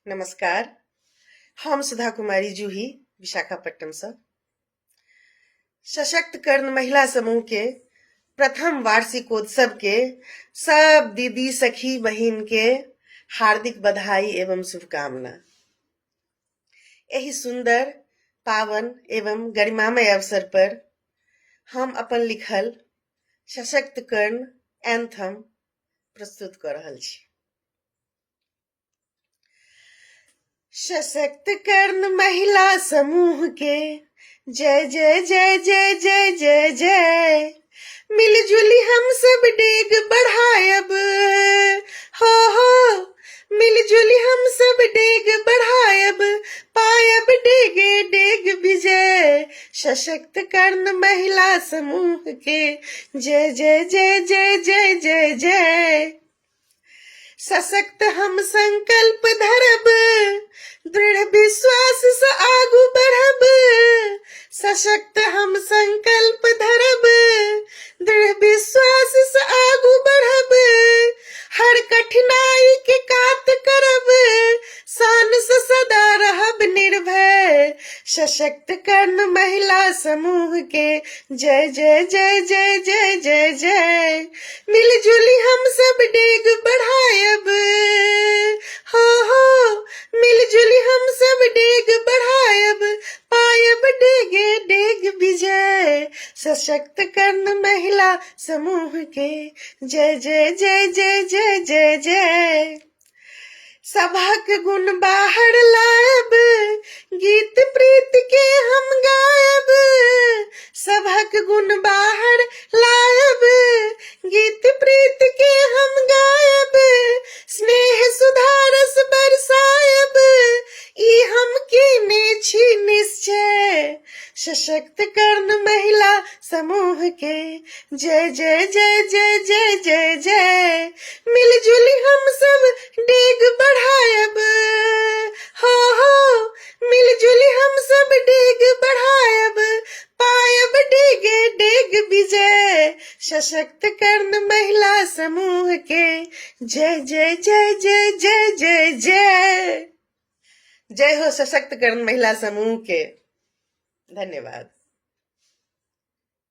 नमस्कार। हम सुधा कुमारी जूही विशाखापट्टनम से सशक्त कर्ण महिला समूह के प्रथम वार्षिकोत्सव के सब दीदी सखी बहिन के हार्दिक बधाई एवं शुभकामना। यही सुंदर पावन एवं गरिमामय अवसर पर हम अपन लिखल सशक्त कर्ण एंथम प्रस्तुत कर रहल छी। सशक्त कर्ण महिला समूह के जय जय जय जय जय जय जय। मिलजुली हम सब डेग बढ़ायब, हो मिलजुली हम सब डेग बढ़ायब, पायब डेगे डेग विजय। सशक्त कर्ण महिला समूह के जय जय जय जय जय जय जय। सशक्त हम संकल्प धरब, दृढ़ विश्वास से आगू बढ़ब। सशक्त हम संकल्प धरब, दृढ़ विश्वास से आगू बढ़ब। हर कठिनाई के कात करब, शान से सदा रहब निर्भय। सशक्त कर्ण महिला समूह के जय जय जय जय जय जय जय। मिलजुली हम सब डेग बढ़ायब, हो मिलजुली हम सब डेग बढ़ायब, पायब डेगे डेग विजय। सशक्त कर्ण महिला समूह के जय जय जय जय जय जय जय। सभक गुण बाहर लायब, गीत प्रीत के हम गायब। सभक गुण बाहर लायब, गीत प्रीत के हम गायब। स्नेह सुधारस बरसायब, ई हम कीने छी निश्चय। सशक्त कर्ण महिला समूह के जय जय जय जय जय जय जय। मिलजुली हम सब डेग बढ़ायब, हो मिलजुली हम सब डेग बढ़ायब, पायब डेगे डेग विजय। सशक्त कर्ण महिला समूह के जय जय जय जय जय जय जय। जय हो सशक्त कर्ण महिला समूह के। धन्यवाद।